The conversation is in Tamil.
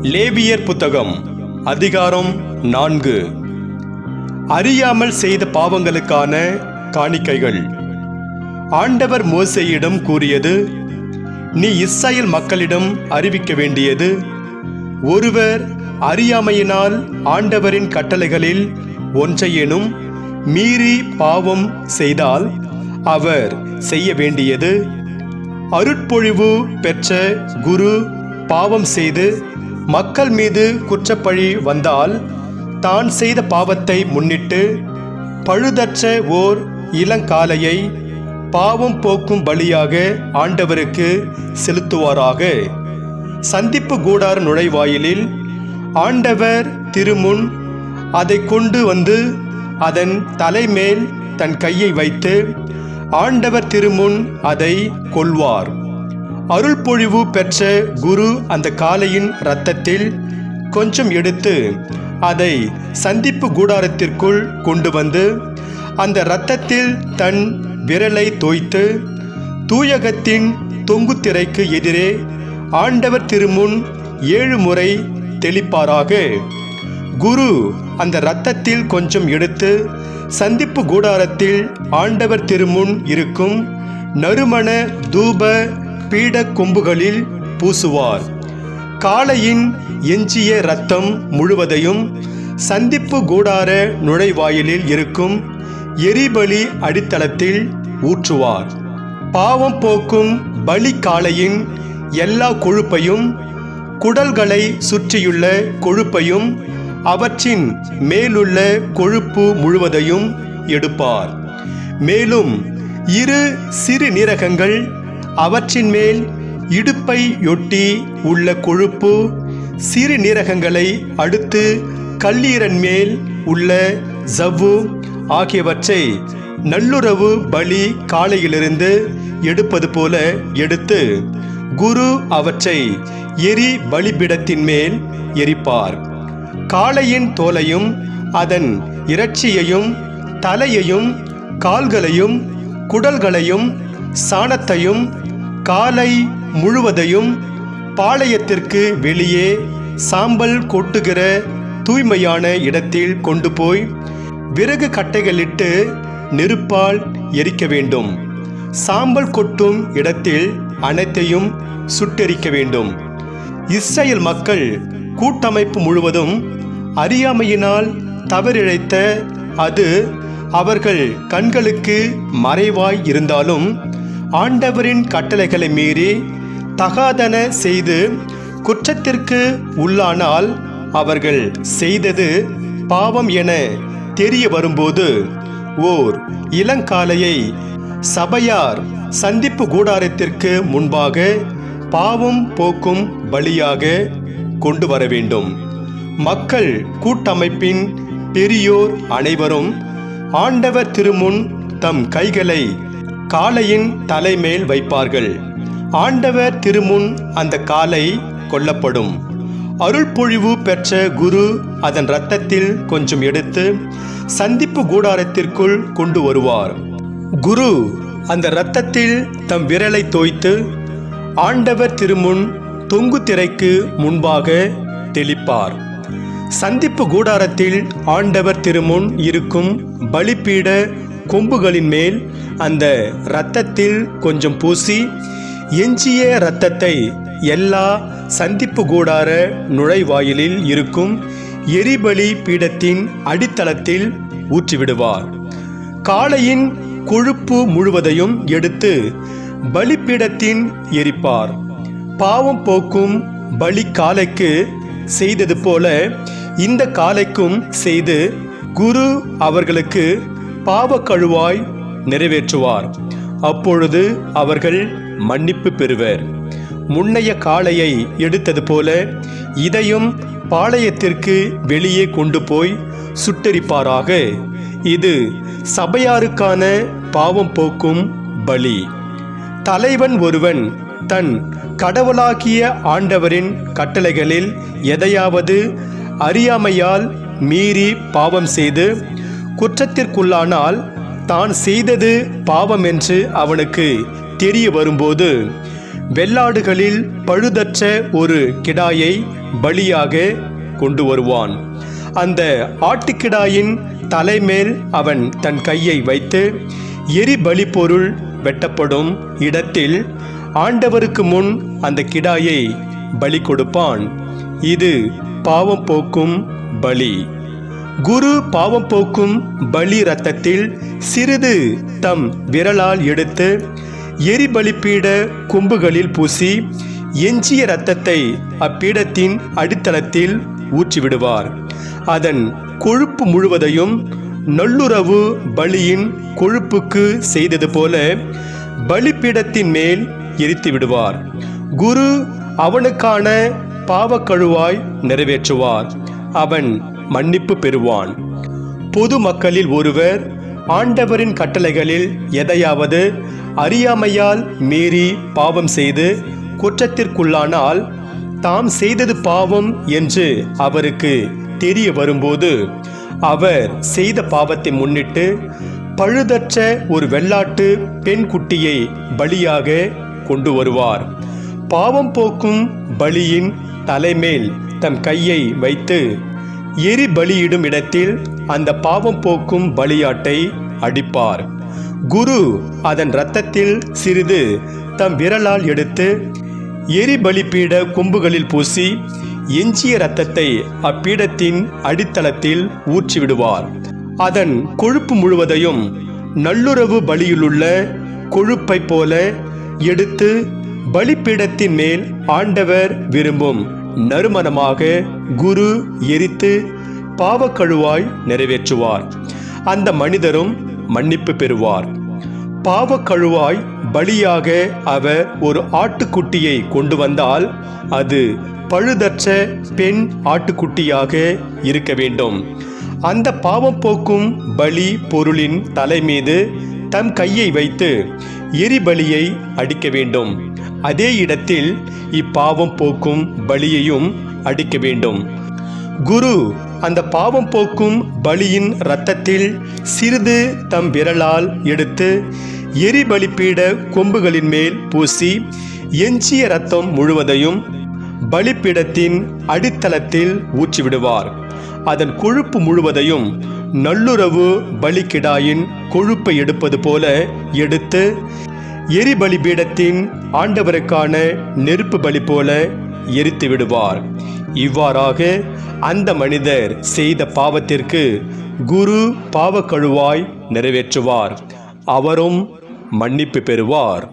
லேவியர் புத்தகம் அதிகாரம் 4. அறியாமல் செய்த பாவங்களுக்கான காணிக்கைகள். ஆண்டவர் மோசேயிடம் கூறியது: நீ இஸ்ரவேல் மக்களிடம் அறிவிக்க வேண்டியது, ஒருவர் அறியாமையினால் ஆண்டவரின் கட்டளைகளில் ஒன்றையேனும் மீறி பாவம் செய்தால் அவர் செய்ய வேண்டியது: அருட்பொழிவு பெற்ற குரு பாவம் செய்து மக்கள் மீது குற்றப்பழி வந்தால், தான் செய்த பாவத்தை முன்னிட்டு பழுதற்ற ஓர் இளங்காளையை பாவம் போக்கும் பலியாக ஆண்டவருக்கு செலுத்துவாராக. சந்திப்பு கூடார நுழைவாயிலில் ஆண்டவர் திருமுன் அதை கொண்டு வந்து அதன் தலைமேல் தன் கையை வைத்து ஆண்டவர் திருமுன் அதை கொல்வார். அருள்பொழிவு பெற்ற குரு அந்த காளையின் இரத்தத்தில் கொஞ்சம் எடுத்து அதை சந்திப்பு கூடாரத்திற்குள் கொண்டு வந்து அந்த இரத்தத்தில் தன் விரலை தோய்த்து தூயகத்தின் தொங்கு திரைக்கு எதிரே ஆண்டவர் திருமுன் 7 முறை தெளிப்பாராக. குரு அந்த இரத்தத்தில் கொஞ்சம் எடுத்து சந்திப்பு கூடாரத்தில் ஆண்டவர் திருமுன் இருக்கும் நறுமண தூப பீட கொம்புகளில் பூசுவார். காளையின் எஞ்சிய இரத்தம் முழுவதையும் சந்திப்பு கூடார நுழைவாயிலில் இருக்கும் எரிபலி அடித்தளத்தில் ஊற்றுவார். பாவம் போக்கும் பலி காளையின் எல்லா கொழுப்பையும், குடல்களை சுற்றியுள்ள கொழுப்பையும், அவற்றின் மேலுள்ள கொழுப்பு முழுவதையும் எடுப்பார். மேலும் 2 சிறு நீரகங்கள், அவற்றின் மேல் இடுப்பையொட்டி உள்ள கொழுப்பு, சிறு நீரகங்களை அடுத்து கல்லீரன் மேல் உள்ள ஜவ்வு ஆகியவற்றை நல்லுறவு பலி காளையிலிருந்து எடுப்பது போல எடுத்து குரு அவற்றை எரி பலிபீடத்தின் மேல் எரிப்பார். காளையின் தோலையும் அதன் இறைச்சியையும் தலையையும் கால்களையும் குடல்களையும் சாணத்தையும் காலை முழுவதையும் பாளையத்திற்கு வெளியே சாம்பல் கொட்டுகிற தூய்மையான இடத்தில் கொண்டு போய் விறகு கட்டைகளிட்டு நெருப்பால் எரிக்க வேண்டும். சாம்பல் கொட்டும் இடத்தில் அனைத்தையும் சுட்டெரிக்க வேண்டும். இஸ்ரவேல் மக்கள் கூட்டமைப்பு முழுவதும் அறியாமையினால் தவறிழைத்த அது அவர்கள் கண்களுக்கு மறைவாய் இருந்தாலும், ஆண்டவரின் கட்டளைகளை மீறி தகாதன செய்து குற்றத்திற்கு உள்ளானால், அவர்கள் செய்தது பாவம் என தெரிய வரும்போது ஓர் இளங்காளையை சபையார் சந்திப்பு கூடாரத்திற்கு முன்பாக பாவம் போக்கும் பலியாக கொண்டு வர வேண்டும். மக்கள் கூட்டமைப்பின் பெரியோர் அனைவரும் ஆண்டவர் திருமுன் தம் கைகளை காளையின் தலைமேல் வைப்பார்கள். ஆண்டவர் திருமுன் அந்த காளை கொல்லப்படும். அருள்பொழிவு பெற்ற குரு அதன் இரத்தத்தில் கொஞ்சம் எடுத்து சந்திப்பு கூடாரத்திற்குள் கொண்டு வருவார். குரு அந்த இரத்தத்தில் தம் விரலை தோய்த்து ஆண்டவர் திருமுன் தொங்கு திரைக்கு முன்பாக தெளிப்பார். சந்திப்பு கூடாரத்தில் ஆண்டவர் திருமுன் இருக்கும் பலிபீட கொம்புகளின் மேல் அந்த இரத்தத்தில் கொஞ்சம் பூசி, எஞ்சிய இரத்தத்தை எல்லா சந்திப்பு கூடார நுழைவாயிலில் இருக்கும் எரிபலி பீடத்தின் அடித்தளத்தில் ஊற்றிவிடுவார். காளையின் கொழுப்பு முழுவதையும் எடுத்து பலிபீடத்தின் எரிப்பார். பாவம் போக்கும் பலி காளைக்கு செய்தது போல இந்த காளைக்கும் செய்து குரு அவர்களுக்கு பாவ கழுவாய் நிறைவேற்றுவார். அப்பொழுது அவர்கள் மன்னிப்பு பெறுவர். முன்னைய காளையை எடுத்தது போல இதையும் பாளையத்திற்கு வெளியே கொண்டு போய் சுட்டெரிப்பாராக. இது சபையாருக்கான பாவம் போக்கும் பலி. தலைவன் ஒருவன் தன் கடவுளாகிய ஆண்டவரின் கட்டளைகளில் எதையாவது அறியாமையால் மீறி பாவம் செய்து குற்றத்திற்குள்ளானால், தான் செய்தது பாவம் என்று அவனுக்கு தெரிய வரும்போது வெள்ளாடுகளில் பழுதற்ற ஒரு கிடாயை பலியாக கொண்டு வருவான். அந்த ஆட்டுக்கிடாயின் தலைமேல் அவன் தன் கையை வைத்து எரிபலி பொருள் வெட்டப்படும் இடத்தில் ஆண்டவருக்கு முன் அந்த கிடாயை பலி கொடுப்பான். இது பாவம் போக்கும் பலி. குரு பாவம் போக்கும் பலி இரத்தத்தில் சிறிது தம் விரலால் எடுத்து எரிபலிப்பீட கொம்புகளில் பூசி எஞ்சிய இரத்தத்தை அப்பீடத்தின் அடித்தளத்தில் ஊற்றிவிடுவார். அதன் கொழுப்பு முழுவதையும் நல்லுறவு பலியின் கொழுப்புக்கு செய்தது போல பலிப்பீடத்தின் மேல் எரித்து விடுவார். குரு அவனுக்கான பாவக்கழுவாய் நிறைவேற்றுவார். அவன் மன்னிப்பு பெறுவான். பொது மக்களில் ஒருவர் ஆண்டவரின் கட்டளைகளில் எதையாவது அறியாமையால் மீறி பாவம் செய்து குற்றத்திற்குள்ளானால் தாம் செய்தது பாவம் என்று அவருக்கு தெரிய வரும்போது அவர் செய்த பாவத்தை முன்னிட்டு பழுதற்ற ஒரு வெள்ளாட்டு பெண் குட்டியை பலியாக கொண்டு வருவார். பாவம் போக்கும் பலியின் தலைமேல் தம் கையை வைத்து எரி பலியிடும் இடத்தில் அந்த பாவம் போக்கும் பலியாட்டை அடிப்பார். குரு அதன் இரத்தத்தில் சிறிது தம் விரலால் எடுத்து எரிபலிப்பீட கொம்புகளில் பூசி எஞ்சிய இரத்தத்தை அப்பீடத்தின் அடித்தளத்தில் ஊற்றிவிடுவார். அதன் கொழுப்பு முழுவதையும் நல்லுறவு பலியிலுள்ள கொழுப்பை போல எடுத்து பலிப்பீடத்தின் மேல் ஆண்டவர் விரும்பும் நறுமணமாக குரு எரித்து பாவக்கழுவாய் நிறைவேற்றுவார். அந்த மனிதரும் மன்னிப்பு பெறுவார். பாவக்கழுவாய் பலியாக அவர் ஒரு ஆட்டுக்குட்டியை கொண்டு வந்தால் அது பழுதற்ற பெண் ஆட்டுக்குட்டியாக இருக்க வேண்டும். அந்த பாவம் போக்கும் பலி பொருளின் தலை மீது தம் கையை வைத்து எரிபலியை அடிக்க வேண்டும். அதே இடத்தில் இப்பாவம் போக்கும் பலியையும் அடிக்க வேண்டும். குரு அந்த பாவம் போக்கும் பலியின் இரத்தத்தில் சிறிது தம் விரலால் எடுத்து எரிபலிப்பீட கொம்புகளின் மேல் பூசி எஞ்சிய இரத்தம் முழுவதையும் பலிப்பீடத்தின் அடித்தளத்தில் ஊற்றிவிடுவார். அதன் கொழுப்பு முழுவதையும் நல்லுறவு பலிக்கிடாயின் கொழுப்பை எடுப்பது போல எடுத்து எரிபலி பீடத்தின் ஆண்டவருக்கான நெருப்பு பலி போல எரித்து விடுவார். இவ்வாறாக அந்த மனிதர் செய்த பாவத்திற்கு குரு பாவக்கழுவாய் நிறைவேற்றுவார். அவரும் மன்னிப்பு பெறுவார்.